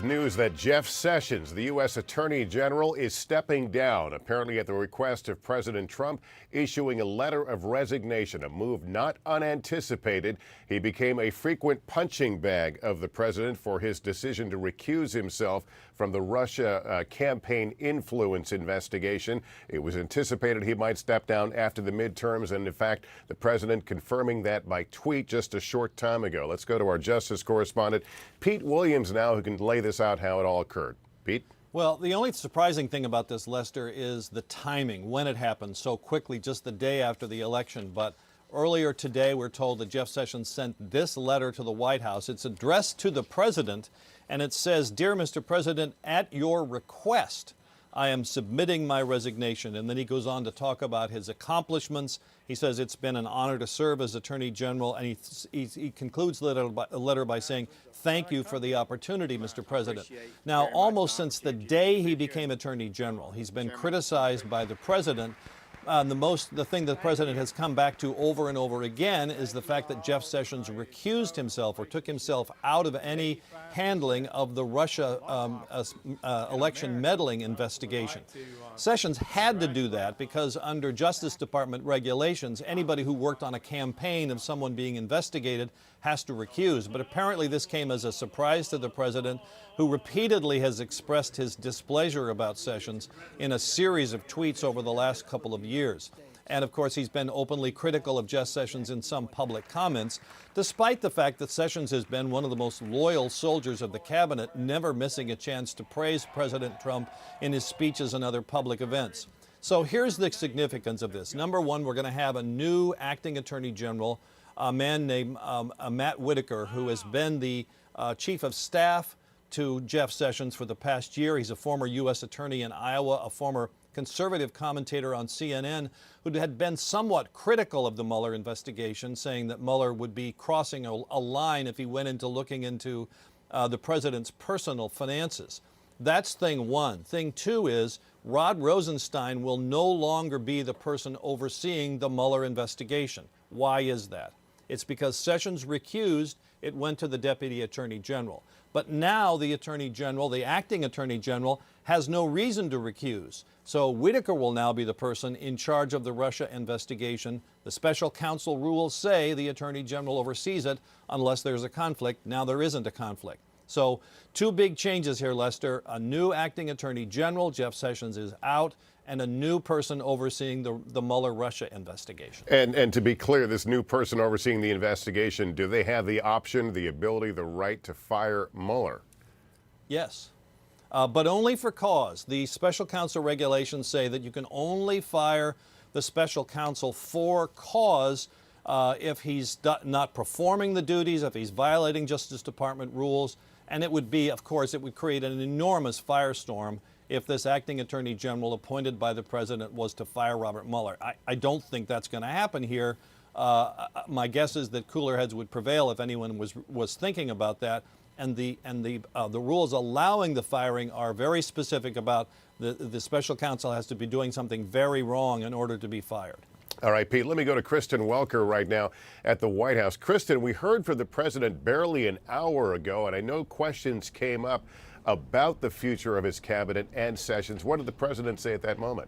News that Jeff Sessions, the U.S. Attorney General, is stepping down, apparently at the request of President Trump, issuing a letter of resignation, a move not unanticipated. He became a frequent punching bag of the president for his decision to recuse himself from the Russia campaign influence investigation. It was anticipated he might step down after the midterms, and in fact, the president confirming that by tweet just a short time ago. Let's go to our justice correspondent, Pete Williams, now, who can lay this out how it all occurred. Pete? Well, the only surprising thing about this, Lester, is the timing, when it happened so quickly, just the day after the election. But earlier today, we're told that Jeff Sessions sent this letter to the White House. It's addressed to the president, and it says, "Dear Mr. President, at your request, I am submitting my resignation." And then he goes on to talk about his accomplishments. He says it's been an honor to serve as Attorney General, and he concludes the letter by saying, "Thank you for the opportunity, Mr. President." Now, almost since the day he became Attorney General, he's been criticized by the president. The thing the president has come back to over and over again is the fact that Jeff Sessions recused himself or took himself out of any handling of the Russia election meddling investigation. Sessions had to do that because under Justice Department regulations, anybody who worked on a campaign of someone being investigated has to recuse. But apparently this came as a surprise to the president, who repeatedly has expressed his displeasure about Sessions in a series of tweets over the last couple of years. And of course, he's been openly critical of Jeff Sessions in some public comments, despite the fact that Sessions has been one of the most loyal soldiers of the cabinet, never missing a chance to praise President Trump in his speeches and other public events. So here's the significance of this. Number one, we're going to have a new acting attorney general, a man named Matt Whitaker, who has been the chief of staff to Jeff Sessions for the past year. He's a former U.S. attorney in Iowa, a former conservative commentator on CNN, who had been somewhat critical of the Mueller investigation, saying that Mueller would be crossing a line if he went into looking into the president's personal finances. That's thing one. Thing two is Rod Rosenstein will no longer be the person overseeing the Mueller investigation. Why is that? It's because Sessions recused, it went to the Deputy Attorney General. But now the Attorney General, the acting Attorney General, has no reason to recuse. So Whitaker will now be the person in charge of the Russia investigation. The special counsel rules say the Attorney General oversees it unless there's a conflict. Now there isn't a conflict. So two big changes here, Lester. A new acting Attorney General, Jeff Sessions, is out, and a new person overseeing the Mueller Russia investigation. And to be clear, this new person overseeing the investigation, do they have the option, the ability, the right to fire Mueller? Yes, but only for cause. The special counsel regulations say that you can only fire the special counsel for cause if he's not performing the duties, if he's violating Justice Department rules. And it would be, of course, it would create an enormous firestorm if this acting attorney general appointed by the president was to fire Robert Mueller. I don't think that's going to happen here. My guess is that cooler heads would prevail if anyone was thinking about that. And the rules allowing the firing are very specific about the special counsel has to be doing something very wrong in order to be fired. All right, Pete, let me go to Kristen Welker right now at the White House. Kristen, we heard from the president barely an hour ago, and I know questions came up about the future of his cabinet and Sessions. What did the president say at that moment?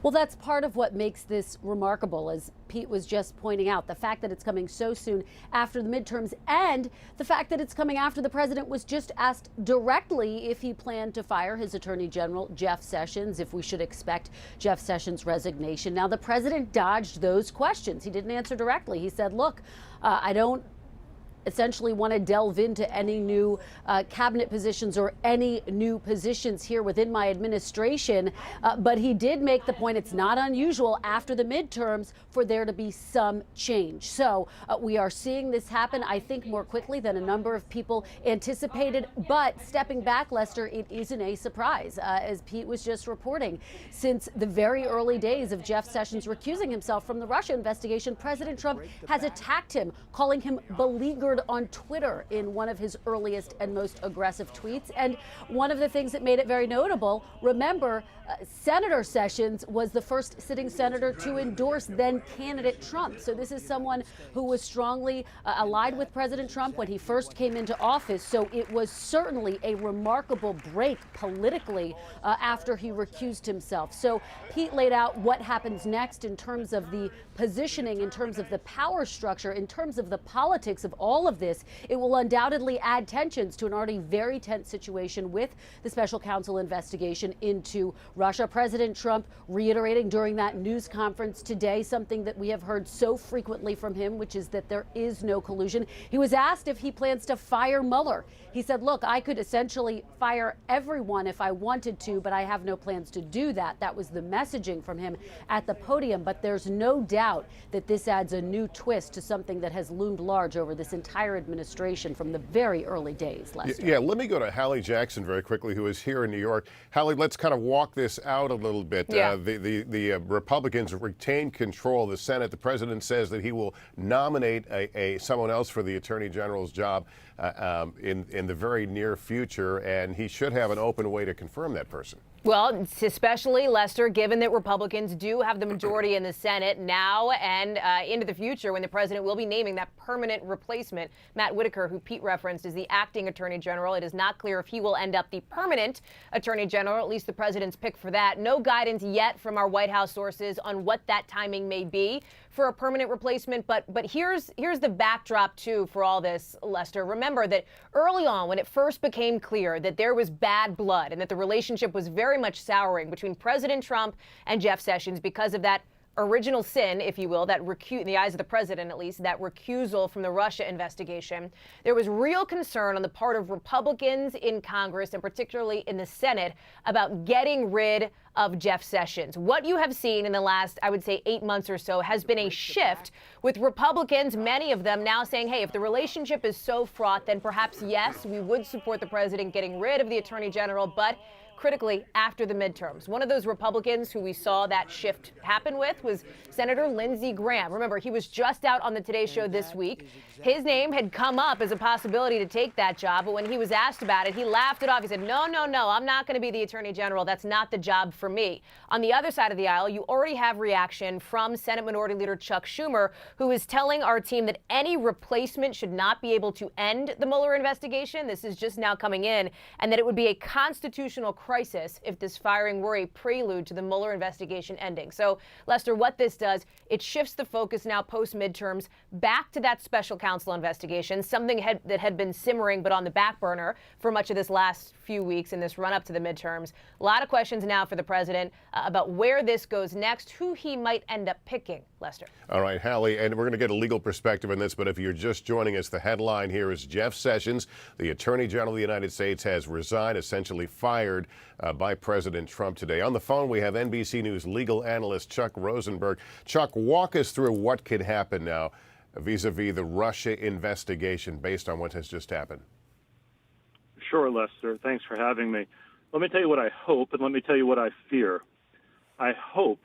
Well, that's part of what makes this remarkable, as Pete was just pointing out, the fact that it's coming so soon after the midterms, and the fact that it's coming after the president was just asked directly if he planned to fire his attorney general, Jeff Sessions, if we should expect Jeff Sessions' resignation. Now, the president dodged those questions. He didn't answer directly. He said, look, I don't essentially want to delve into any new cabinet positions or any new positions here within my administration. But he did make the point it's not unusual after the midterms for there to be some change. So we are seeing this happen, I think, more quickly than a number of people anticipated. But stepping back, Lester, it isn't a surprise, as Pete was just reporting. Since the very early days of Jeff Sessions recusing himself from the Russia investigation, President Trump has attacked him, calling him beleaguered angered on Twitter in one of his earliest and most aggressive tweets. And one of the things that made it very notable, remember, Senator Sessions was the first sitting senator to endorse then candidate Trump. So this is someone who was strongly allied with President Trump when he first came into office. So it was certainly a remarkable break politically after he recused himself. So Pete laid out what happens next in terms of the positioning, in terms of the power structure, in terms of the politics of all of this. It will undoubtedly add tensions to an already very tense situation with the special counsel investigation into Russia. President Trump reiterating during that news conference today something that we have heard so frequently from him, which is that there is no collusion. He was asked if he plans to fire Mueller. He said, look, I could essentially fire everyone if I wanted to, but I have no plans to do that. That was the messaging from him at the podium. But there's no doubt that this adds a new twist to something that has loomed large over this entire administration from the very early days, Lester. Yeah, let me go to Hallie Jackson very quickly, who is here in New York. Hallie, let's kind of walk this out a little bit. Yeah. The Republicans retain control of the Senate. The president says that he will nominate someone else for the Attorney General's job in the very near future, and he should have an open way to confirm that person. Well, especially, Lester, given that Republicans do have the majority in the Senate now and into the future when the president will be naming that permanent replacement. Matt Whitaker, who Pete referenced, is the acting attorney general. It is not clear if he will end up the permanent attorney general, at least the president's pick for that. No guidance yet from our White House sources on what that timing may be for a permanent replacement. But here's the backdrop, too, for all this, Lester. Remember that early on, when it first became clear that there was bad blood and that the relationship was very much souring between President Trump and Jeff Sessions because of that original sin, if you will, that in the eyes of the president at least, that recusal from the Russia investigation, there was real concern on the part of Republicans in Congress and particularly in the Senate about getting rid of Jeff Sessions. What you have seen in the last, I would say, 8 months or so has been a shift with Republicans, many of them now saying, hey, if the relationship is so fraught, then perhaps, yes, we would support the president getting rid of the attorney general, but critically after the midterms. One of those Republicans who we saw that shift happen with was Senator Lindsey Graham. Remember, he was just out on the Today Show this week. His name had come up as a possibility to take that job, but when he was asked about it, he laughed it off. He said, no, I'm not going to be the attorney general. That's not the job for me. On the other side of the aisle, you already have reaction from Senate Minority Leader Chuck Schumer, who is telling our team that any replacement should not be able to end the Mueller investigation. This is just now coming in, and that it would be a constitutional crisis if this firing were a prelude to the Mueller investigation ending. So, Lester, what this does, it shifts the focus now post-midterms back to that special counsel investigation, something that had been simmering but on the back burner for much of this last few weeks in this run-up to the midterms. A lot of questions now for the president about where this goes next, who he might end up picking, Lester. All right, Hallie, and we're going to get a legal perspective on this, but if you're just joining us, the headline here is Jeff Sessions, the Attorney General of the United States, has resigned, essentially fired by President Trump today. On the phone, we have NBC News legal analyst Chuck Rosenberg. Chuck, walk us through what could happen now vis-a-vis the Russia investigation based on what has just happened. Sure, Lester. Thanks for having me. Let me tell you what I hope, and let me tell you what I fear. I hope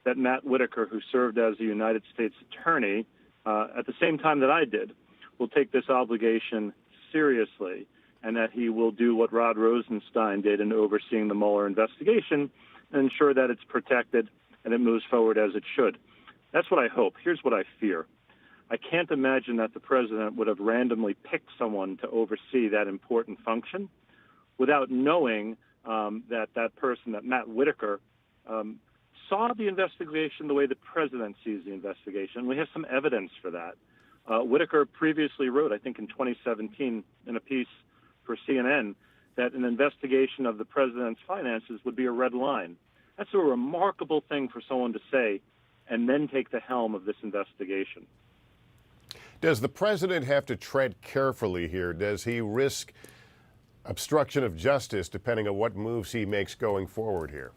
that Matt Whitaker, who served as a United States attorney at the same time that I did, will take this obligation seriously, and that he will do what Rod Rosenstein did in overseeing the Mueller investigation and ensure that it's protected and it moves forward as it should. That's what I hope. Here's what I fear. I can't imagine that the president would have randomly picked someone to oversee that important function without knowing that person, that Matt Whitaker, saw the investigation the way the president sees the investigation. We have some evidence for that. Whitaker previously wrote, I think in 2017, in a piece for CNN, that an investigation of the president's finances would be a red line. That's a remarkable thing for someone to say and then take the helm of this investigation. Does the president have to tread carefully here? Does he risk obstruction of justice depending on what moves he makes going forward here?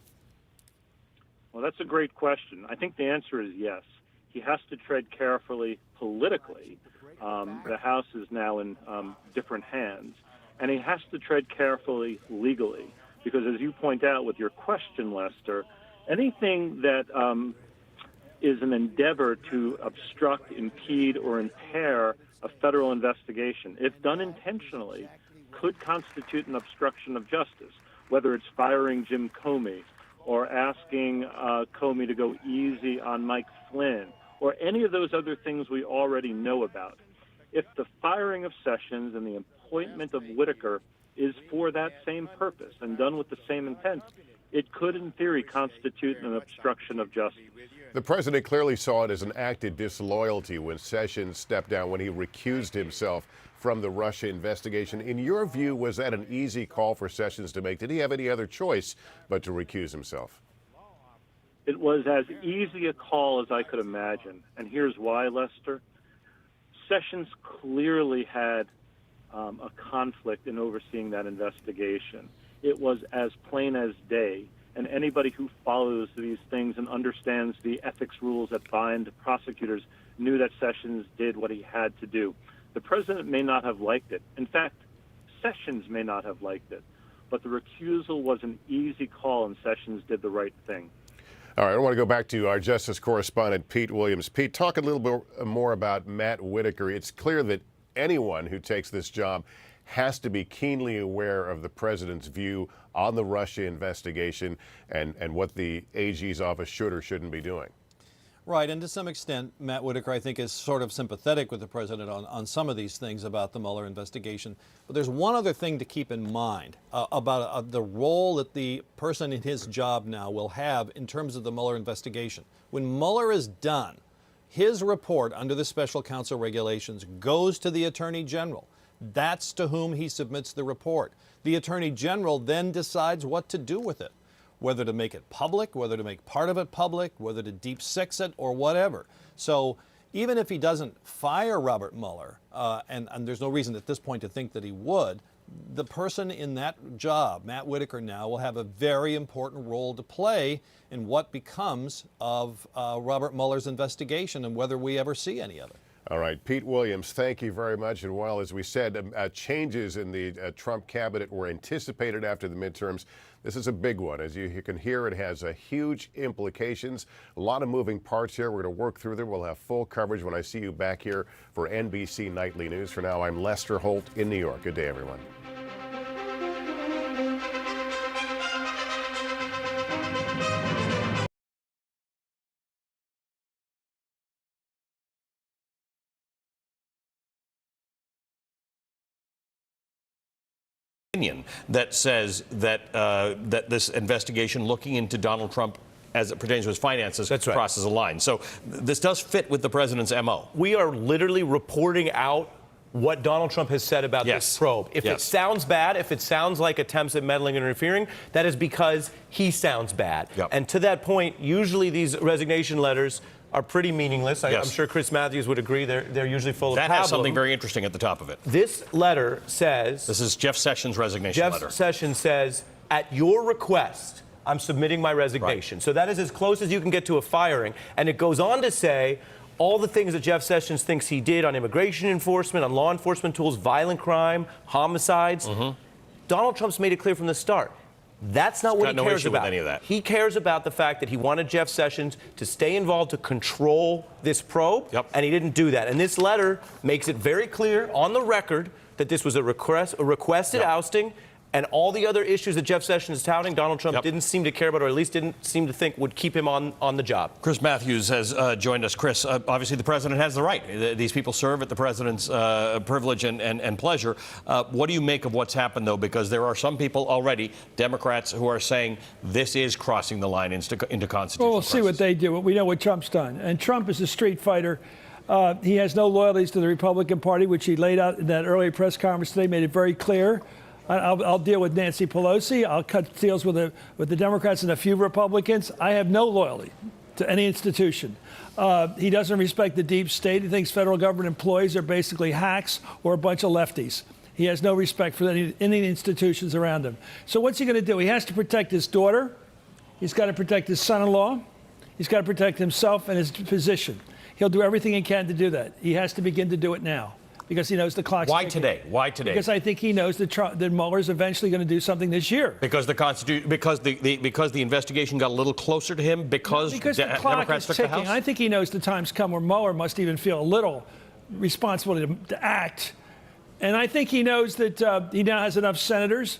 Well, that's a great question. I think the answer is yes. He has to tread carefully politically. The House is now in different hands. And he has to tread carefully legally. Because as you point out with your question, Lester, anything that is an endeavor to obstruct, impede, or impair a federal investigation, if done intentionally, could constitute an obstruction of justice, whether it's firing Jim Comey or asking Comey to go easy on Mike Flynn or any of those other things we already know about. If the firing of Sessions and the appointment of Whitaker is for that same purpose and done with the same intent, it could, in theory, constitute an obstruction of justice. The president clearly saw it as an act of disloyalty when Sessions stepped down, when he recused himself from the Russia investigation. In your view, was that an easy call for Sessions to make? Did he have any other choice but to recuse himself? It was as easy a call as I could imagine. And here's why, Lester. Sessions clearly had a conflict in overseeing that investigation. It was as plain as day. And anybody who follows these things and understands the ethics rules that bind prosecutors knew that Sessions did what he had to do. The president may not have liked it. In fact, Sessions may not have liked it. But the recusal was an easy call, and Sessions did the right thing. All right, I want to go back to our Justice Correspondent, Pete Williams. Pete, talk a little bit more about Matt Whitaker. It's clear that anyone who takes this job has to be keenly aware of the president's view on the Russia investigation and what the AG's office should or shouldn't be doing. Right, and to some extent, Matt Whitaker, I think, is sort of sympathetic with the president on some of these things about the Mueller investigation. But there's one other thing to keep in mind about the role that the person in his job now will have in terms of the Mueller investigation. When Mueller is done, his report under the special counsel regulations goes to the Attorney General. That's to whom he submits the report. The Attorney General then decides what to do with it, whether to make it public, whether to make part of it public, whether to deep six it or whatever. So even if he doesn't fire Robert Mueller, and there's no reason at this point to think that he would, the person in that job, Matt Whitaker now, will have a very important role to play in what becomes of Robert Mueller's investigation and whether we ever see any of it. All right, Pete Williams, thank you very much. And while, as we said, changes in the Trump cabinet were anticipated after the midterms, this is a big one. As you can hear, it has huge implications, a lot of moving parts here. We're going to work through them. We'll have full coverage when I see you back here for NBC Nightly News. For now, I'm Lester Holt in New York. Good day, everyone. That says that that this investigation looking into Donald Trump as it pertains to his finances crosses a line. So this does fit with the president's MO. We are literally reporting out what Donald Trump has said about this probe. If it sounds bad, if it sounds like attempts at meddling and interfering, that is because he sounds bad. And to that point, usually these resignation letters are pretty meaningless. I'm sure Chris Matthews would agree. They're usually full of That has something very interesting at the top of it. This letter says... This is Jeff Sessions' resignation letter. Jeff Sessions says, at your request, I'm submitting my resignation. So that is as close as you can get to a firing. And it goes on to say all the things that Jeff Sessions thinks he did on immigration enforcement, on law enforcement tools, violent crime, homicides. Donald Trump's made it clear from the start. That's not what he cares about. Any of that. He cares about the fact that he wanted Jeff Sessions to stay involved to control this probe, and he didn't do that. And this letter makes it very clear on the record that this was a requested ousting, and all the other issues that Jeff Sessions is touting, Donald Trump didn't seem to care about, or at least didn't seem to think would keep him on the job. Chris Matthews has joined us. Chris, obviously the president has the right. These people serve at the president's privilege and pleasure. What do you make of what's happened, though? Because there are some people already, Democrats, who are saying this is crossing the line into constitutional Well, we'll see what they do. We know what Trump's done. And Trump is a street fighter. He has no loyalties to the Republican Party, which he laid out in that earlier press conference today, made it very clear. I'll deal with Nancy Pelosi. I'll cut deals with the Democrats and a few Republicans. I have no loyalty to any institution. He doesn't respect the deep state. He thinks federal government employees are basically hacks or a bunch of lefties. He has no respect for any institutions around him. So what's he going to do? He has to protect his daughter. He's got to protect his son-in-law. He's got to protect himself and his position. He'll do everything he can to do that. He has to begin to do it now, because he knows the clock's ticking. Today? Why today? Because I think he knows that Mueller's eventually going to do something this year. Because the investigation got a little closer to him. Because the clock Democrats is took the ticking. House. I think he knows the time's come where Mueller must even feel a little responsibility to act. And I think he knows that he now has enough senators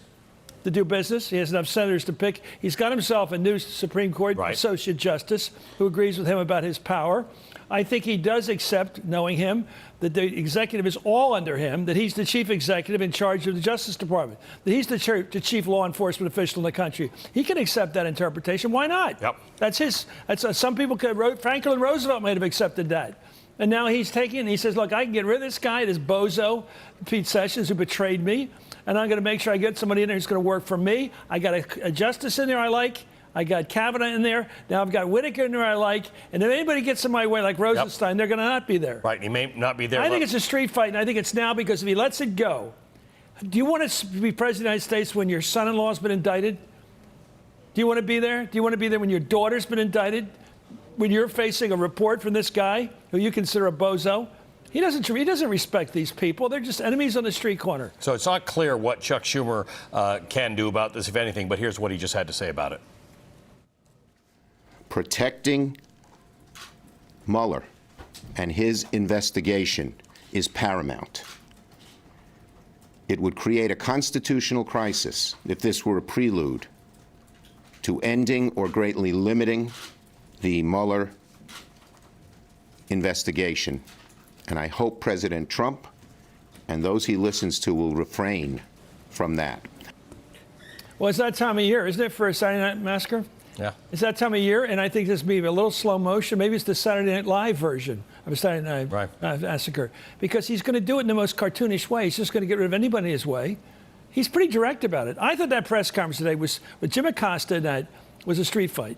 to do business. He has enough senators to pick. He's got himself a new Supreme Court Associate Justice who agrees with him about his power. I think he does accept, knowing him, that the executive is all under him, that he's the chief executive in charge of the Justice Department, that he's the chief law enforcement official in the country. He can accept that interpretation. Why not? Yep. That's his. Some people could. Franklin Roosevelt might have accepted that. And now he's taking it and he says, look, I can get rid of this guy, this bozo, Pete Sessions, who betrayed me, and I'm going to make sure I get somebody in there who's going to work for me. I got a justice in there I like. I got Kavanaugh in there. Now I've got Whitaker in there I like. And if anybody gets in my way like Rosenstein, they're going to not be there. Right, he may not be there. I think it's a street fight, and I think it's now because if he lets it go. Do you want to be president of the United States when your son-in-law's been indicted? Do you want to be there? Do you want to be there when your daughter's been indicted? When you're facing a report from this guy who you consider a bozo? He doesn't respect these people. They're just enemies on the street corner. So it's not clear what Chuck Schumer can do about this, if anything, but here's what he just had to say about it. Protecting Mueller and his investigation is paramount. It would create a constitutional crisis if this were a prelude to ending or greatly limiting the Mueller investigation. And I hope President Trump and those he listens to will refrain from that. Well, it's that time of year, isn't it, for a Saturday Night Massacre? Yeah. It's that time of year, and I think this may be a little slow motion. Maybe it's the Saturday Night Live version of a Saturday Night Massacre, because he's going to do it in the most cartoonish way. He's just going to get rid of anybody in his way. He's pretty direct about it. I thought that press conference today was with Jim Acosta, that was a street fight.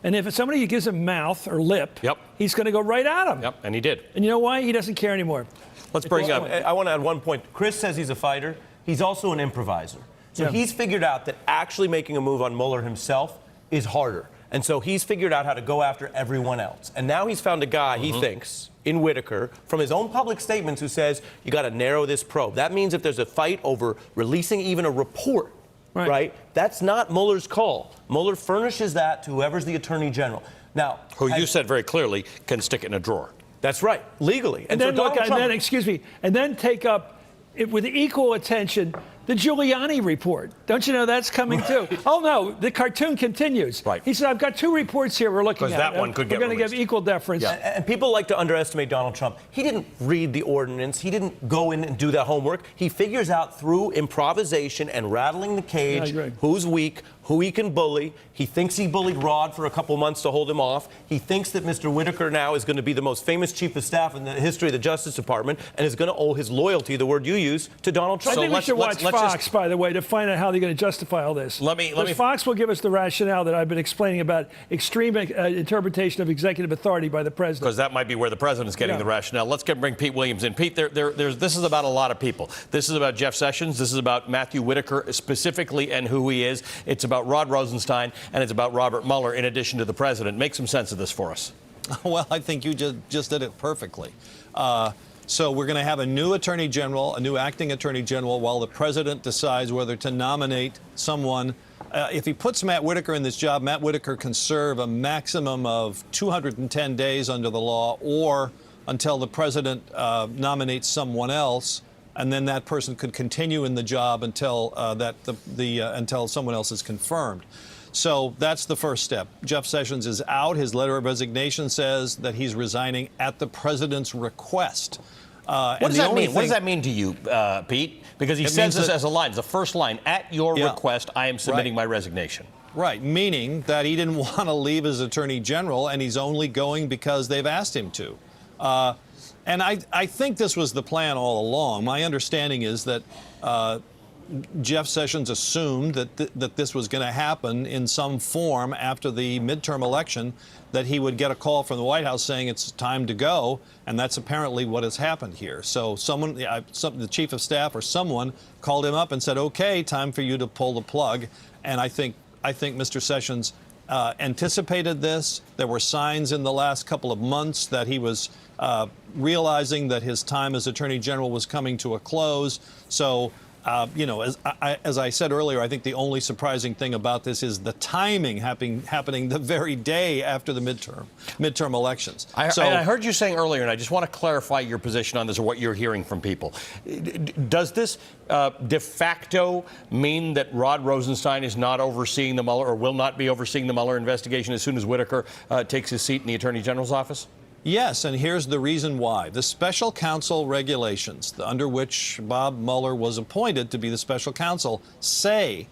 And if somebody gives him mouth or lip, he's going to go right at him. Yep, and he did. And you know why? He doesn't care anymore. Let's bring up. I want to add one point. Chris says he's a fighter. He's also an improviser. So he's figured out that actually making a move on Mueller himself is harder. And so he's figured out how to go after everyone else. And now he's found a guy, he thinks, in Whitaker, from his own public statements, who says, you got to narrow this probe. That means if there's a fight over releasing even a report, right? That's not Mueller's call. Mueller furnishes that to whoever's the attorney general. Now, who you said very clearly can stick it in a drawer. That's right, legally. And then look, and then take up it with equal attention the Giuliani report. Don't you know that's coming too? Oh no, the cartoon continues. Right. He said, I've got two reports here we're looking at. Because that one could get We're going to give equal deference. Yeah. And people like to underestimate Donald Trump. He didn't read the ordinance. He didn't go in and do that homework. He figures out through improvisation and rattling the cage who's weak, who he can bully. He thinks he bullied Rod for a couple months to hold him off. He thinks that Mr. Whitaker now is going to be the most famous chief of staff in the history of the Justice Department and is going to owe his loyalty, the word you use, to Donald Trump. I think we should watch Fox, by the way, to find out how they're going to justify all this. Fox will give us the rationale that I've been explaining about extreme interpretation of executive authority by the president. Because that might be where the president's getting the rationale. Let's bring Pete Williams in. Pete, this is about a lot of people. This is about Jeff Sessions. This is about Matthew Whitaker specifically and who he is. It's about Rod Rosenstein, and it's about Robert Mueller in addition to the president. Make some sense of this for us. Well, I think you just did it perfectly. So we're going to have a new attorney general, a new acting attorney general, while the president decides whether to nominate someone. If he puts Matt Whitaker in this job, Matt Whitaker can serve a maximum of 210 days under the law, or until the president nominates someone else, and then that person could continue in the job until until someone else is confirmed. So that's the first step. Jeff Sessions is out. His letter of resignation says that he's resigning at the president's request. What does that mean? What does that mean to you, Pete? Because he says this as a line. It's the first line. At your request, I am submitting my resignation. Right, meaning that he didn't want to leave as attorney general, and he's only going because they've asked him to. And I think this was the plan all along. My understanding is that Jeff Sessions assumed that this was going to happen in some form after the midterm election, that he would get a call from the White House saying it's time to go, and that's apparently what has happened here. So the chief of staff or someone called him up and said, okay, time for you to pull the plug. And I think Mr. Sessions anticipated this. There were signs in the last couple of months that he was realizing that his time as Attorney General was coming to a close. So You know, as I said earlier, I think the only surprising thing about this is the timing happening the very day after the midterm elections. I heard you saying earlier, and I just want to clarify your position on this or what you're hearing from people. Does this de facto mean that Rod Rosenstein is not overseeing the Mueller or will not be overseeing the Mueller investigation as soon as Whitaker takes his seat in the Attorney General's office? Yes, and here's the reason why. The special counsel regulations under which Bob Mueller was appointed to be the special counsel say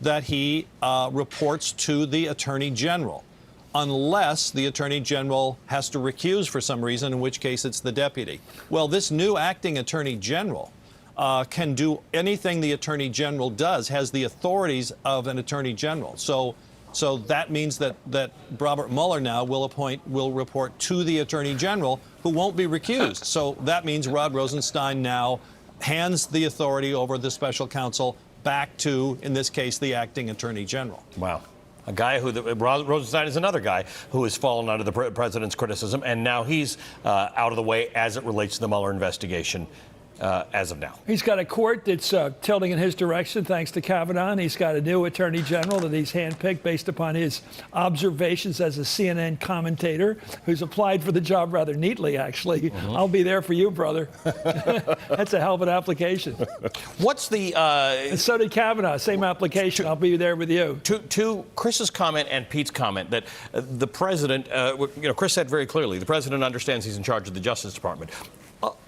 that he reports to the Attorney General, unless the Attorney General has to recuse for some reason, in which case it's the deputy. Well, this new acting Attorney General can do anything the Attorney General does, has the authorities of an Attorney General. So that means that Robert Mueller now will report to the Attorney General, who won't be recused. So that means Rod Rosenstein now hands the authority over the special counsel back to, in this case, the acting Attorney General. Wow. A guy who, Rosenstein is another guy who has fallen under the president's criticism, and now he's out of the way as it relates to the Mueller investigation. As of now. He's got a court that's tilting in his direction thanks to Kavanaugh. And he's got a new attorney general that he's handpicked based upon his observations as a CNN commentator who's applied for the job rather neatly, actually. I'll be there for you, brother. That's a hell of an application. What's the... and so did Kavanaugh, same application. I'll be there with you. To Chris's comment and Pete's comment that the president, Chris said very clearly, the president understands he's in charge of the Justice Department.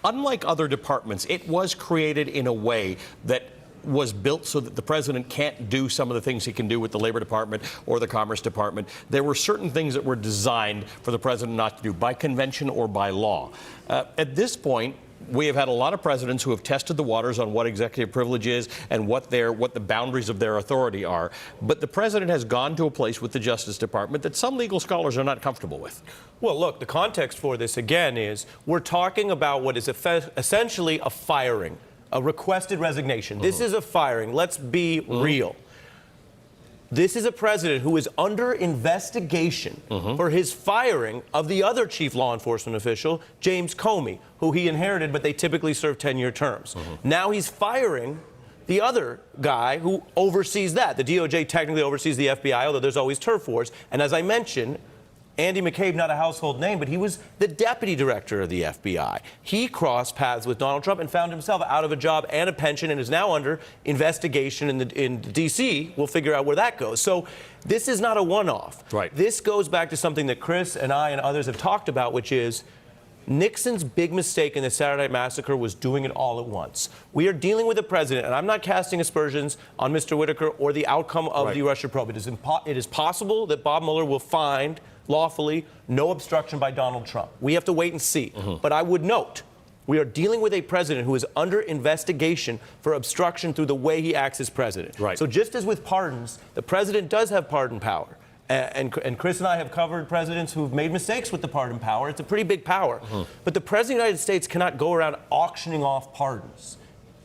Unlike other departments, it was created in a way that was built so that the president can't do some of the things he can do with the Labor Department or the Commerce Department. There were certain things that were designed for the president not to do by convention or by law. At this point, we have had a lot of presidents who have tested the waters on what executive privilege is and what the boundaries of their authority are. But the president has gone to a place with the Justice Department that some legal scholars are not comfortable with. Well, look, the context for this, again, is we're talking about what is essentially a firing, a requested resignation. This is a firing. Let's be real. This is a president who is under investigation for his firing of the other chief law enforcement official, James Comey, who he inherited, but they typically serve 10-year terms. Now he's firing the other guy who oversees that. The DOJ technically oversees the FBI, although there's always turf wars. And as I mentioned, Andy McCabe, not a household name, but he was the deputy director of the FBI. He crossed paths with Donald Trump and found himself out of a job and a pension and is now under investigation in D.C. We'll figure out where that goes. So this is not a one-off. Right. This goes back to something that Chris and I and others have talked about, which is Nixon's big mistake in the Saturday Night Massacre was doing it all at once. We are dealing with a president, and I'm not casting aspersions on Mr. Whitaker or the outcome of the Russia probe. It is possible that Bob Mueller will find lawfully no obstruction by Donald Trump. We have to wait and see. But I would note, we are dealing with a president who is under investigation for obstruction through the way he acts as president. Right. So just as with pardons, the president does have pardon power. And Chris and I have covered presidents who've made mistakes with the pardon power. It's a pretty big power. But the president of the United States cannot go around auctioning off pardons,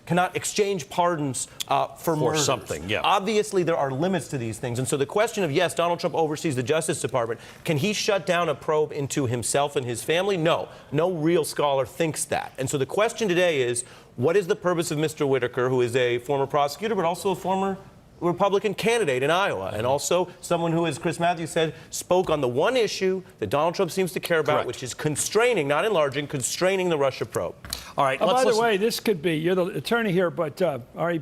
cannot exchange pardons for murders. Something, yeah. Obviously, there are limits to these things. And so the question of, yes, Donald Trump oversees the Justice Department. Can he shut down a probe into himself and his family? No. No real scholar thinks that. And so the question today is, what is the purpose of Mr. Whitaker, who is a former prosecutor, but also a former Republican candidate in Iowa, and also someone who, as Chris Matthews said, spoke on the one issue that Donald Trump seems to care about, which is constraining, not enlarging, constraining the Russia probe. All right. By the way, this could be, you're the attorney here, but Ari,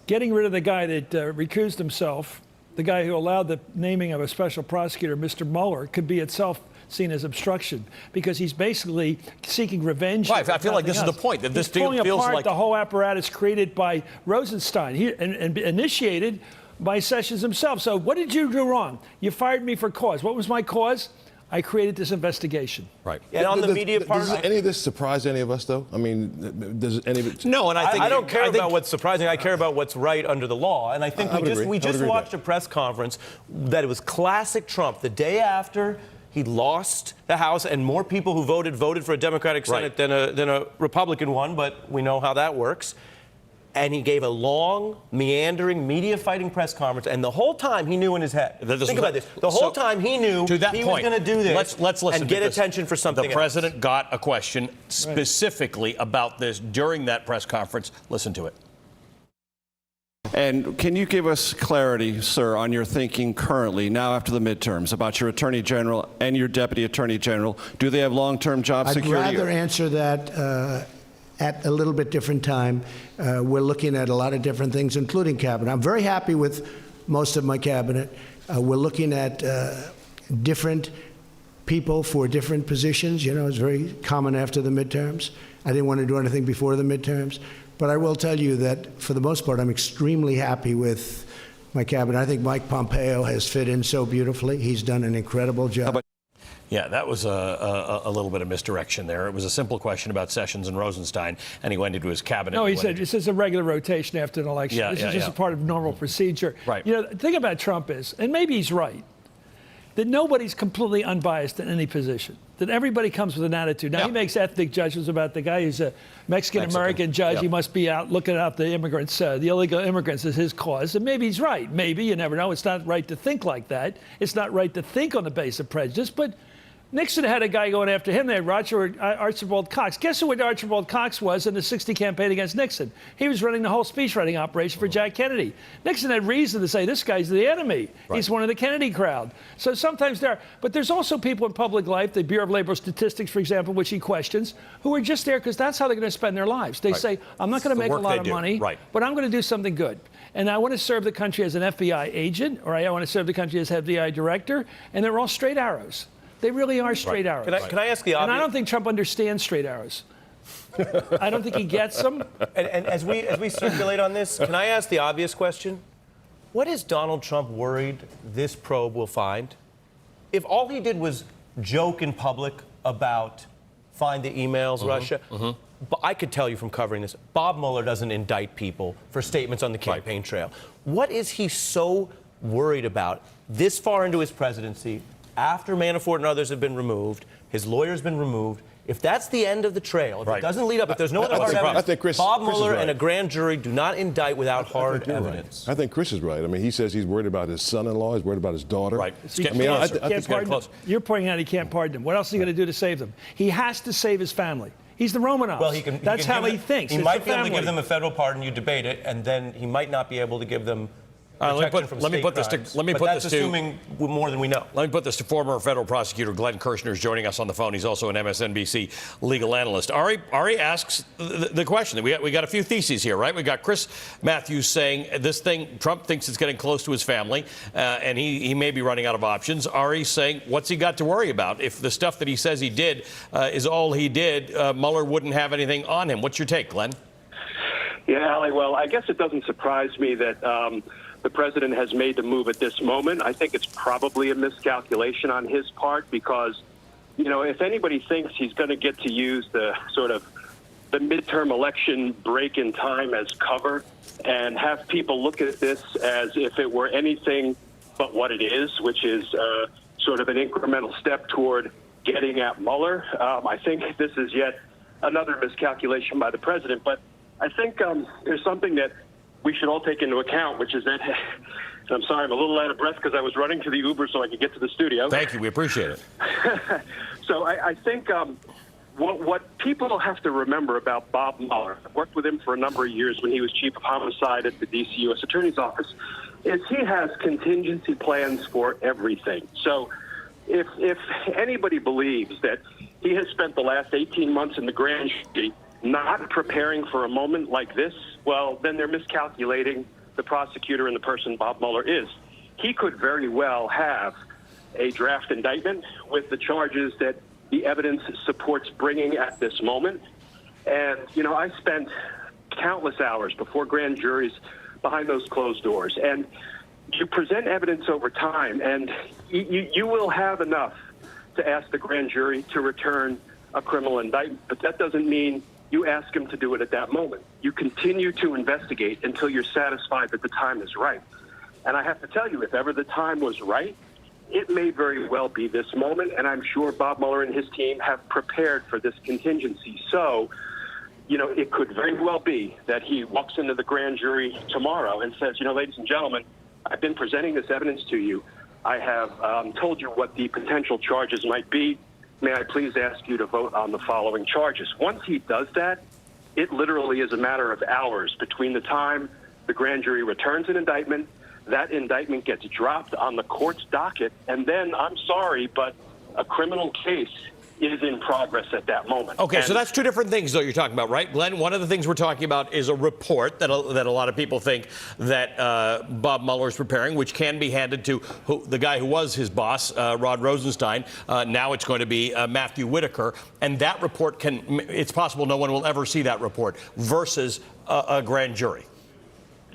getting rid of the guy that recused himself, the guy who allowed the naming of a special prosecutor, Mr. Mueller, could be itself seen as obstruction, because he's basically seeking revenge. Right, I feel like this is the point, that this deal feels feels apart like the whole apparatus created by Rosenstein and initiated by Sessions himself. So what did you do wrong? You fired me for cause. What was my cause? I created this investigation. Right. And on the media part, does any of this surprise any of us, though? I mean, does any of it? No, and I don't care about what's surprising. I care about what's right under the law. And I think we just watched a press conference that it was classic Trump. The day after he lost the House, and more people who voted for a Democratic Senate than a Republican one, but we know how that works. And he gave a long, meandering, media-fighting press conference, and the whole time he knew in his head. Think about this. The whole time he knew he was going to do this let's listen and get to this. attention for something The president got a question specifically about this during that press conference. Listen to it. And can you give us clarity, sir, on your thinking currently, now after the midterms, about your Attorney General and your Deputy Attorney General? Do they have long-term job security? I'd rather answer that at a little bit different time. We're looking at a lot of different things, including cabinet. I'm very happy with most of my cabinet. We're looking at different people for different positions. You know, it's very common after the midterms. I didn't want to do anything before the midterms. But I will tell you that, for the most part, I'm extremely happy with my cabinet. I think Mike Pompeo has fit in so beautifully. He's done an incredible job. Yeah, that was a little bit of misdirection there. It was a simple question about Sessions and Rosenstein, and he went into his cabinet. No, he said this is a regular rotation after an election. Yeah, this is just a part of normal procedure. Right. You know, the thing about Trump is, and maybe he's right, that nobody's completely unbiased in any position, that everybody comes with an attitude. Now, he makes ethnic judgments about the guy who's a Mexican-American judge. He must be out looking out the immigrants, the illegal immigrants as his cause. And maybe he's right. Maybe, you never know. It's not right to think like that. It's not right to think on the basis of prejudice. But Nixon had a guy going after him there, Archibald Cox. Guess who Archibald Cox was in the 60 campaign against Nixon? He was running the whole speechwriting operation for Jack Kennedy. Nixon had reason to say, this guy's the enemy. Right. He's one of the Kennedy crowd. So sometimes there are. But there's also people in public life, the Bureau of Labor Statistics, for example, which he questions, who are just there because that's how they're going to spend their lives. They say, I'm not going to make a lot of money, but I'm going to do something good. And I want to serve the country as an FBI agent, or I want to serve the country as FBI director, and they're all straight arrows. They really are straight arrows. Can I ask the obvious? And I don't think Trump understands straight arrows. I don't think he gets them. And as we circulate on this, can I ask the obvious question? What is Donald Trump worried this probe will find? If all he did was joke in public about find the emails, Russia, but I could tell you from covering this, Bob Mueller doesn't indict people for statements on the campaign trail. What is he so worried about this far into his presidency? After Manafort and others have been removed, his lawyer's been removed. If that's the end of the trail, if it doesn't lead up, if there's no other hard evidence, Bob Mueller and a grand jury do not indict without hard evidence. I think Chris is right. I mean, he says he's worried about his son-in-law, he's worried about his daughter. Right. I mean, I think close. You're pointing out he can't pardon him. What else is he going to do to save them? He has to save his family. He's the Romanovs. Well, that's how he thinks. He might be able to give them a federal pardon. You debate it, and then he might not be able to give them. Let me put this assuming more than we know. Let me put this to former federal prosecutor Glenn Kirshner, is joining us on the phone. He's also an MSNBC legal analyst. Ari asks the question. We got a few theses here, right? We got Chris Matthews saying this thing, Trump thinks it's getting close to his family, and he may be running out of options. Ari saying, what's he got to worry about? If the stuff that he says he did is all he did, Mueller wouldn't have anything on him. What's your take, Glenn? Yeah, Hallie, well, I guess it doesn't surprise me that the president has made the move at this moment. I think it's probably a miscalculation on his part because, you know, if anybody thinks he's going to get to use the sort of the midterm election break in time as cover and have people look at this as if it were anything but what it is, which is sort of an incremental step toward getting at Mueller, I think this is yet another miscalculation by the president. But I think there's something that we should all take into account, which is that, I'm sorry, I'm a little out of breath because I was running to the Uber so I could get to the studio. Thank you. We appreciate it. So I think what people have to remember about Bob Mueller, I worked with him for a number of years when he was chief of homicide at the D.C. U.S. Attorney's Office, is he has contingency plans for everything. So if anybody believes that he has spent the last 18 months in the grand jury not preparing for a moment like this, well, then they're miscalculating the prosecutor and the person Bob Mueller is. He could very well have a draft indictment with the charges that the evidence supports bringing at this moment. And, you know, I spent countless hours before grand juries behind those closed doors. And you present evidence over time, and you will have enough to ask the grand jury to return a criminal indictment. But that doesn't mean you ask him to do it at that moment. You continue to investigate until you're satisfied that the time is right. And I have to tell you, if ever the time was right, it may very well be this moment, and I'm sure Bob Mueller and his team have prepared for this contingency. So, you know, it could very well be that he walks into the grand jury tomorrow and says, you know, ladies and gentlemen, I've been presenting this evidence to you. I have told you what the potential charges might be. May I please ask you to vote on the following charges? Once he does that, it literally is a matter of hours between the time the grand jury returns an indictment, that indictment gets dropped on the court's docket, and then, I'm sorry, but a criminal case is in progress at that moment. Okay, so that's two different things, though, you're talking about, right? Glenn, one of the things we're talking about is a report that a lot of people think that Bob Mueller is preparing, which can be handed to the guy who was his boss, Rod Rosenstein. Now it's going to be Matthew Whitaker. And that report it's possible no one will ever see that report, versus a grand jury.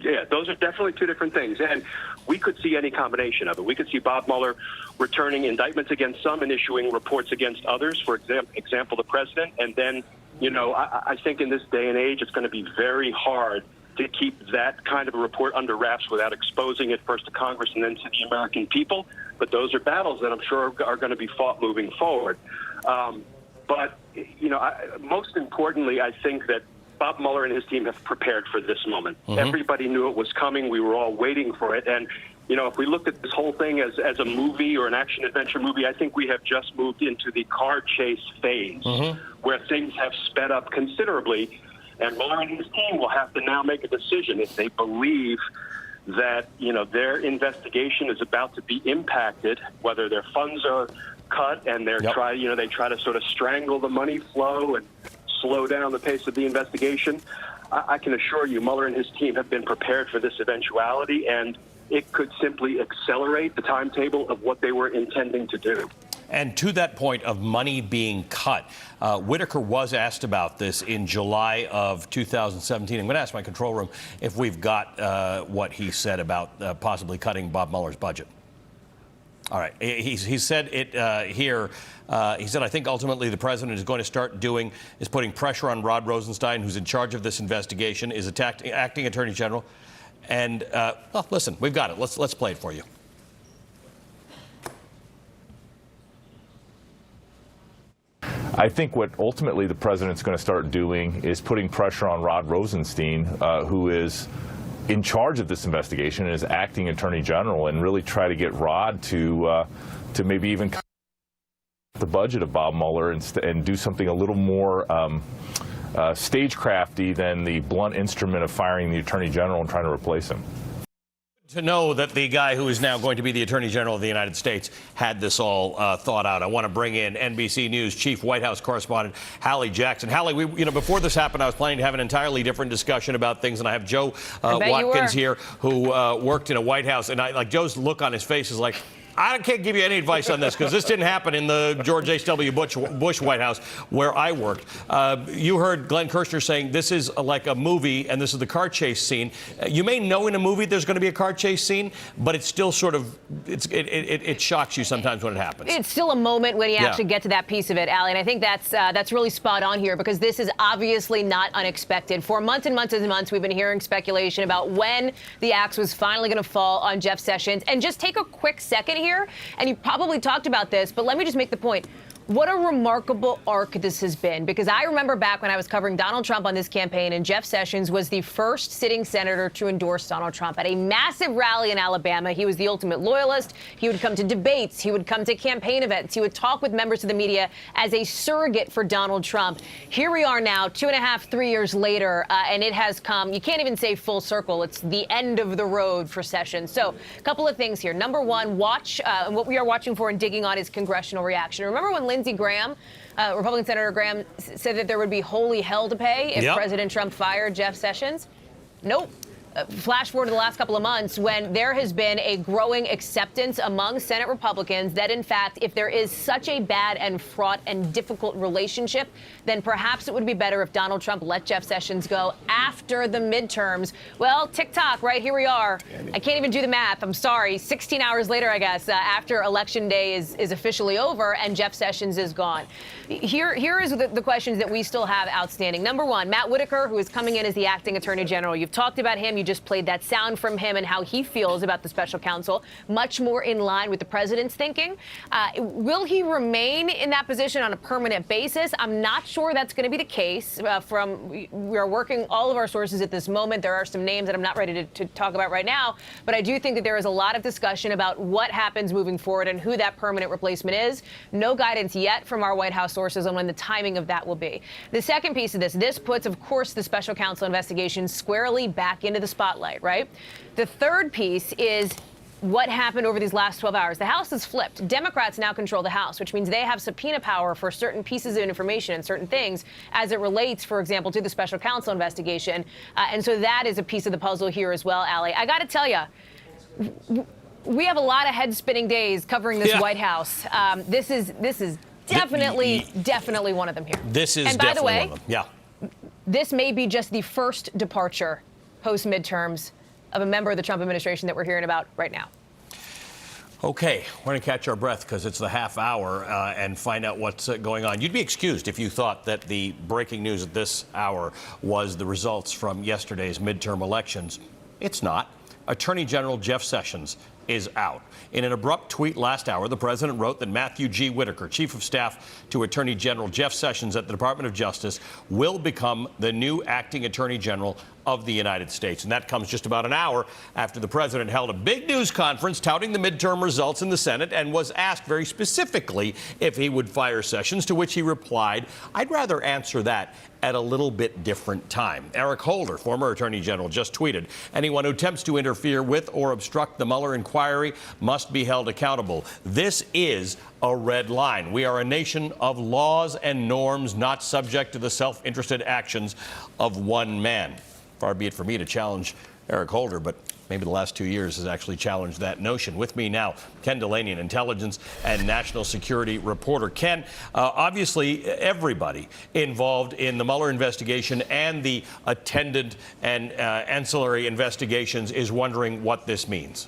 Yeah, those are definitely two different things. And we could see any combination of it. We could see Bob Mueller returning indictments against some and issuing reports against others, for example, the president. And then, I think in this day and age, it's going to be very hard to keep that kind of a report under wraps without exposing it first to Congress and then to the American people. But those are battles that I'm sure are going to be fought moving forward. But most importantly, I think that Bob Mueller and his team have prepared for this moment. Everybody knew it was coming. We were all waiting for it. And, if we looked at this whole thing as a movie or an action-adventure movie, I think we have just moved into the car chase phase where things have sped up considerably. And Mueller and his team will have to now make a decision if they believe that, their investigation is about to be impacted, whether their funds are cut and they try to sort of strangle the money flow and slow down the pace of the investigation. I can assure you Mueller and his team have been prepared for this eventuality, and it could simply accelerate the timetable of what they were intending to do. And to that point of money being cut, Whitaker was asked about this in July of 2017. I'm going to ask my control room if we've got what he said about possibly cutting Bob Mueller's budget. All right. He said it here. He said, I think ultimately the president is going to start is putting pressure on Rod Rosenstein, who's in charge of this investigation, is acting attorney general. And well, listen, we've got it. Let's play it for you. I think what ultimately the president's going to start doing is putting pressure on Rod Rosenstein, who is in charge of this investigation and is acting attorney general, and really try to get Rod to maybe even cut the budget of Bob Mueller and do something a little more stagecrafty than the blunt instrument of firing the attorney general and trying to replace him. To know that the guy who is now going to be the Attorney General of the United States had this all thought out. I want to bring in NBC News Chief White House Correspondent Hallie Jackson. Hallie, before this happened, I was planning to have an entirely different discussion about things, and I have Joe Watkins here, who worked in a White House, and Joe's look on his face is like, I can't give you any advice on this because this didn't happen in the George H.W. Bush White House where I worked. You heard Glenn Kirshner saying this is like a movie and this is the car chase scene. You may know in a movie there's going to be a car chase scene, but it's still sort of, it shocks you sometimes when it happens. It's still a moment when you actually get to that piece of it, Allie, and I think that's really spot on here because this is obviously not unexpected. For months and months and months, we've been hearing speculation about when the axe was finally going to fall on Jeff Sessions. And just take a quick second here, and you probably talked about this, but let me just make the point. What a remarkable arc this has been, because I remember back when I was covering Donald Trump on this campaign, and Jeff Sessions was the first sitting senator to endorse Donald Trump at a massive rally in Alabama. He was the ultimate loyalist. He would come to debates. He would come to campaign events. He would talk with members of the media as a surrogate for Donald Trump. Here we are now, 2.5, 3 years later, and it has come, you can't even say full circle. It's the end of the road for Sessions. So a couple of things here. Number one, what we are watching for and digging on is congressional reaction. Remember when Lindsey Graham, Republican Senator Graham, said that there would be holy hell to pay if President Trump fired Jeff Sessions? Nope. Flash forward to the last couple of months when there has been a growing acceptance among Senate Republicans that, in fact, if there is such a bad and fraught and difficult relationship, then perhaps it would be better if Donald Trump let Jeff Sessions go after the midterms. Well, tick-tock, right? Here we are. I can't even do the math. I'm sorry. 16 hours later, I guess, after Election Day is officially over and Jeff Sessions is gone. Here is the questions that we still have outstanding. Number one, Matt Whitaker, who is coming in as the acting attorney general. You've talked about him. You just played that sound from him and how he feels about the special counsel, much more in line with the president's thinking. Will he remain in that position on a permanent basis? I'm not sure that's going to be the case. We are working all of our sources at this moment. There are some names that I'm not ready to talk about right now, but I do think that there is a lot of discussion about what happens moving forward and who that permanent replacement is. No guidance yet from our White House sources on when the timing of that will be. The second piece of this puts, of course, the special counsel investigation squarely back into the spotlight, right? The third piece is what happened over these last 12 hours. The House has flipped. Democrats now control the House, which means they have subpoena power for certain pieces of information and certain things as it relates, for example, to the special counsel investigation. And so that is a piece of the puzzle here as well, Allie. I got to tell you, we have a lot of head-spinning days covering this White House. This is definitely one of them here. This is and by definitely the way, one of them. Yeah. This may be just the first departure post-midterms of a member of the Trump administration that we're hearing about right now. Okay, we're going to catch our breath because it's the half hour and find out what's going on. You'd be excused if you thought that the breaking news at this hour was the results from yesterday's midterm elections. It's not. Attorney General Jeff Sessions is out. In an abrupt tweet last hour, the president wrote that Matthew G. Whitaker, chief of staff to Attorney General Jeff Sessions at the Department of Justice, will become the new acting attorney general of the United States. And that comes just about an hour after the president held a big news conference touting the midterm results in the Senate and was asked very specifically if he would fire Sessions, to which he replied, "I'd rather answer that at a little bit different time." Eric Holder, former attorney general, just tweeted, "Anyone who attempts to interfere with or obstruct the Mueller inquiry must be held accountable. This is a red line. We are a nation of laws and norms, not subject to the self-interested actions of one man." Far be it for me to challenge Eric Holder, but maybe the last 2 years has actually challenged that notion. With me now, Ken Delaney, an intelligence and national security reporter. Ken, obviously everybody involved in the Mueller investigation and the attendant and ancillary investigations is wondering what this means.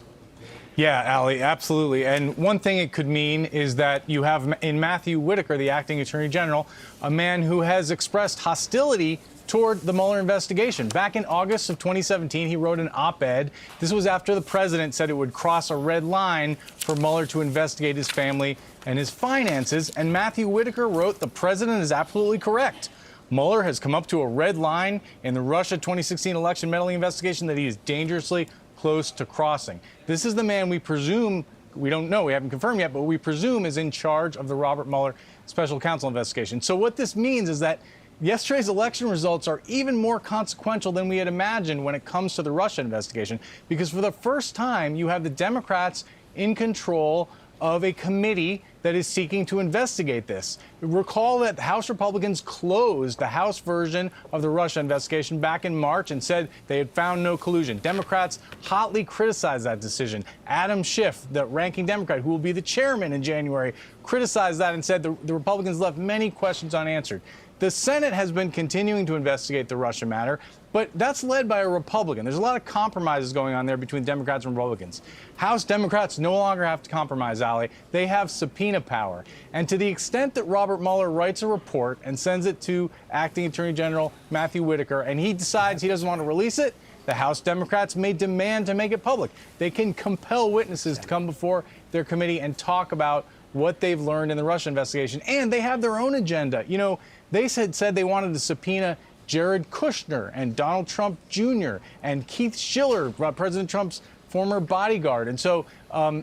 Yeah, Allie, absolutely. And one thing it could mean is that you have in Matthew Whitaker, the acting attorney general, a man who has expressed hostility toward the Mueller investigation. Back in August of 2017, he wrote an op-ed. This was after the president said it would cross a red line for Mueller to investigate his family and his finances. And Matthew Whitaker wrote, "The president is absolutely correct. Mueller has come up to a red line in the Russia 2016 election meddling investigation that he is dangerously close to crossing." This is the man we presume, we don't know, we haven't confirmed yet, but we presume is in charge of the Robert Mueller special counsel investigation. So what this means is that yesterday's election results are even more consequential than we had imagined when it comes to the Russia investigation, because for the first time, you have the Democrats in control of a committee that is seeking to investigate this. Recall that House Republicans closed the House version of the Russia investigation back in March and said they had found no collusion. Democrats hotly criticized that decision. Adam Schiff, the ranking Democrat, who will be the chairman in January, criticized that and said the Republicans left many questions unanswered. The Senate has been continuing to investigate the Russia matter, but that's led by a Republican. There's a lot of compromises going on there between Democrats and Republicans. House Democrats no longer have to compromise, Allie. They have subpoena power. And to the extent that Robert Mueller writes a report and sends it to Acting Attorney General Matthew Whitaker, and he decides he doesn't want to release it, the House Democrats may demand to make it public. They can compel witnesses to come before their committee and talk about what they've learned in the Russia investigation. And they have their own agenda. You know, they said they wanted to subpoena Jared Kushner and Donald Trump Jr. and Keith Schiller, President Trump's former bodyguard. And so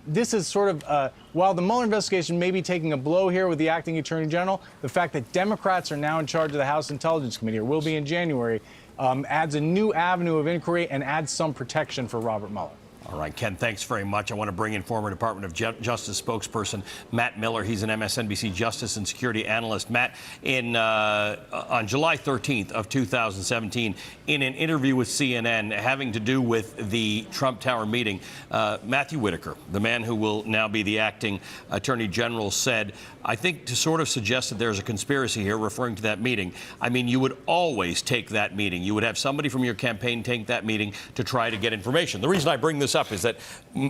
this is sort of, while the Mueller investigation may be taking a blow here with the acting attorney general, the fact that Democrats are now in charge of the House Intelligence Committee, or will be in January, adds a new avenue of inquiry and adds some protection for Robert Mueller. All right, Ken, thanks very much. I want to bring in former Department of Justice spokesperson Matt Miller. He's an MSNBC justice and security analyst. Matt, on July 13th of 2017, in an interview with CNN having to do with the Trump Tower meeting, Matthew Whitaker, the man who will now be the acting attorney general, said, I think to sort of suggest that there's a conspiracy here, referring to that meeting. I mean, you would always take that meeting. You would have somebody from your campaign take that meeting to try to get information. The reason I bring this up is that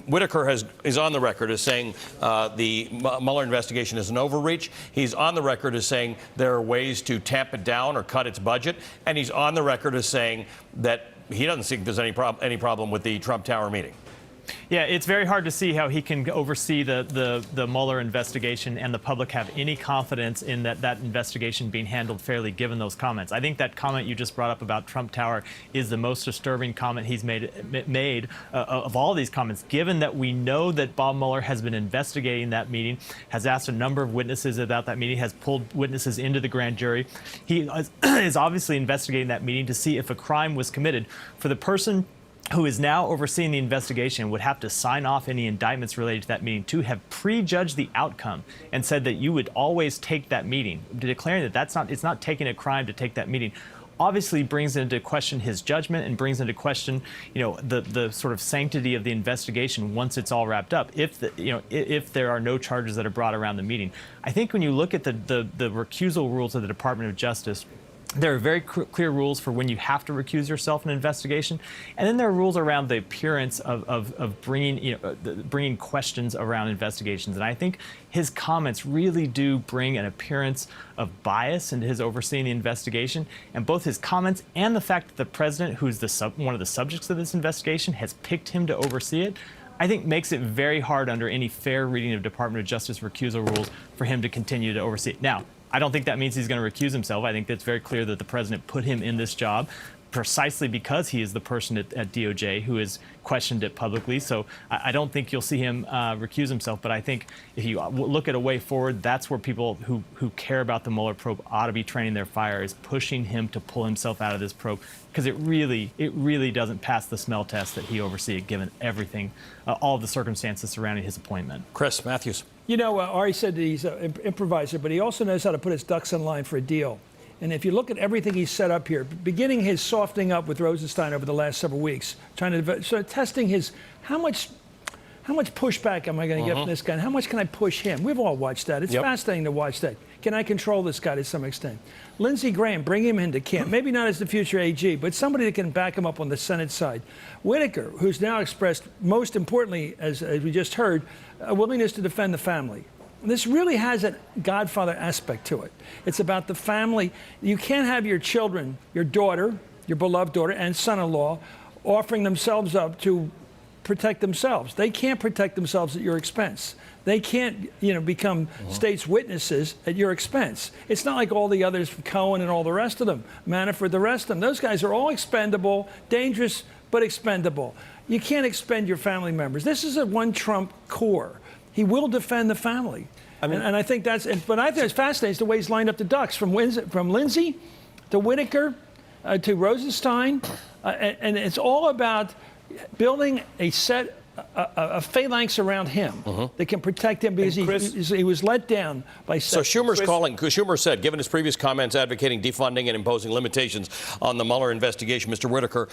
Whitaker is on the record as saying the Mueller investigation is an overreach. He's on the record as saying there are ways to tamp it down or cut its budget. And he's on the record as saying that he doesn't think there's any problem with the Trump Tower meeting. Yeah, it's very hard to see how he can oversee the Mueller investigation and the public have any confidence in that investigation being handled fairly, given those comments. I think that comment you just brought up about Trump Tower is the most disturbing comment he's made of all these comments, given that we know that Bob Mueller has been investigating that meeting, has asked a number of witnesses about that meeting, has pulled witnesses into the grand jury. He is obviously investigating that meeting to see if a crime was committed. For the person who is now overseeing the investigation, would have to sign off any indictments related to that meeting, to have prejudged the outcome and said that you would always take that meeting, declaring that it's not taking a crime to take that meeting, obviously brings into question his judgment and brings into question, the sort of sanctity of the investigation once it's all wrapped up. If there are no charges that are brought around the meeting, I think when you look at the recusal rules of the Department of Justice, there are very clear rules for when you have to recuse yourself in an investigation, and then there are rules around the appearance of bringing questions around investigations. And I think his comments really do bring an appearance of bias into his overseeing the investigation. And both his comments and the fact that the president, who's one of the subjects of this investigation, has picked him to oversee it, I think makes it very hard under any fair reading of Department of Justice recusal rules for him to continue to oversee it. Now, I don't think that means he's going to recuse himself. I think that's very clear that the president put him in this job precisely because he is the person at DOJ who has questioned it publicly. So I don't think you'll see him recuse himself. But I think if you look at a way forward, that's where people who care about the Mueller probe ought to be training their fire, is pushing him to pull himself out of this probe, because it really doesn't pass the smell test that he oversee it, given everything, all of the circumstances surrounding his appointment. Chris Matthews. Ari said that he's an improviser, but he also knows how to put his ducks in line for a deal. And if you look at everything he's set up here, beginning his softening up with Rosenstein over the last several weeks, testing his how much pushback am I going to get from this guy, and how much can I push him? We've all watched that. It's fascinating to watch that. Can I control this guy to some extent? Lindsey Graham, bring him into camp. Maybe not as the future AG, but somebody that can back him up on the Senate side. Whitaker, who's now expressed, most importantly, as we just heard, a willingness to defend the family. This really has a Godfather aspect to it. It's about the family. You can't have your children, your daughter, your beloved daughter, and son-in-law offering themselves up to protect themselves. They can't protect themselves at your expense. They can't, become state's witnesses at your expense. It's not like all the others, Cohen and all the rest of them, Manafort, the rest of them. Those guys are all expendable, dangerous, but expendable. You can't expend your family members. This is a one Trump core. He will defend the family. And I think but I think it's fascinating is the way he's lined up the ducks, from Lindsey to Whitaker to Rosenstein. And it's all about building a set of phalanx around him that can protect him, because he was let down by. So Schumer said, given his previous comments advocating defunding and imposing limitations on the Mueller investigation, Mr. Whitaker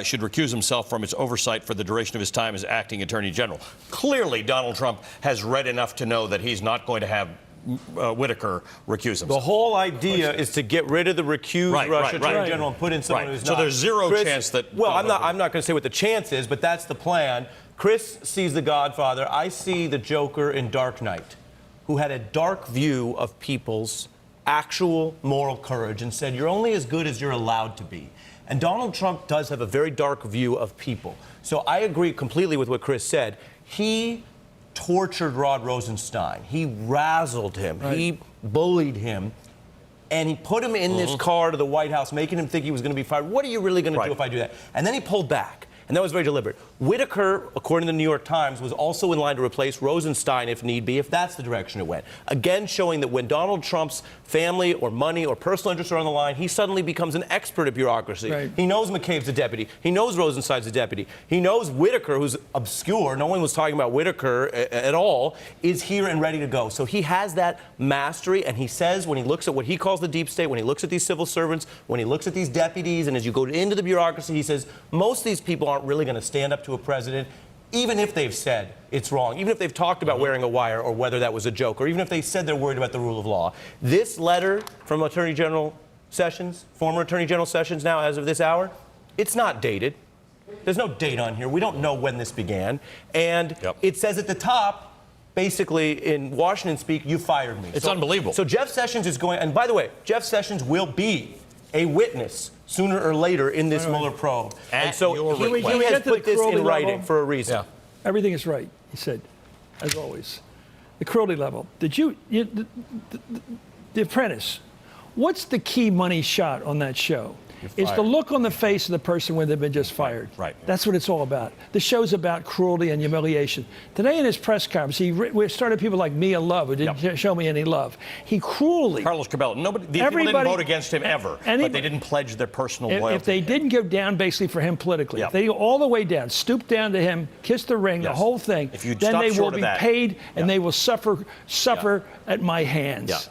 should recuse himself from its oversight for the duration of his time as acting attorney general. Clearly, Donald Trump has read enough to know that he's not going to have Whitaker recuse himself. The whole idea is to get rid of the recused Russian Attorney General and put in someone who's not. So there's zero chance that. Well, I'm not going to say what the chance is, but that's the plan. Chris sees the Godfather. I see the Joker in Dark Knight, who had a dark view of people's actual moral courage and said, you're only as good as you're allowed to be. And Donald Trump does have a very dark view of people. So I agree completely with what Chris said. He tortured Rod Rosenstein. He razzled him. Right. He bullied him. And he put him in this car to the White House, making him think he was going to be fired. What are you really going to do if I do that? And then he pulled back. And that was very deliberate. Whitaker, according to the New York Times, was also in line to replace Rosenstein if need be, if that's the direction it went. Again, showing that when Donald Trump's family or money or personal interests are on the line, he suddenly becomes an expert at bureaucracy. Right. He knows McCabe's a deputy. He knows Rosenstein's a deputy. He knows Whitaker, who's obscure, no one was talking about Whitaker at all, is here and ready to go. So he has that mastery, and he says when he looks at what he calls the deep state, when he looks at these civil servants, when he looks at these deputies, and as you go into the bureaucracy, he says most of these people aren't really going to stand up to a president, even if they've said it's wrong, even if they've talked about wearing a wire or whether that was a joke, or even if they said they're worried about the rule of law. This letter from Attorney General Sessions, former Attorney General Sessions now as of this hour, it's not dated. There's no date on here. We don't know when this began. And it says at the top, basically in Washington speak, you fired me. It's unbelievable. So Jeff Sessions is going, and by the way, Jeff Sessions will be a witness sooner or later in this Mueller probe. And so he has put this in writing for a reason. Yeah. Everything is right, he said, as always. The cruelty level. The Apprentice, what's the key money shot on that show? is the look on the face of the person when they've been just fired. Right. That's what it's all about. The show's about cruelty and humiliation. Today in his press conference, we started people like Mia Love, who didn't show me any love. He cruelly. Carlos Cabello. These people didn't vote against him ever, but they didn't pledge their personal loyalty. If they didn't go down basically for him politically, if they go all the way down, stoop down to him, kiss the ring, the whole thing, then they will be paid and they will suffer at my hands.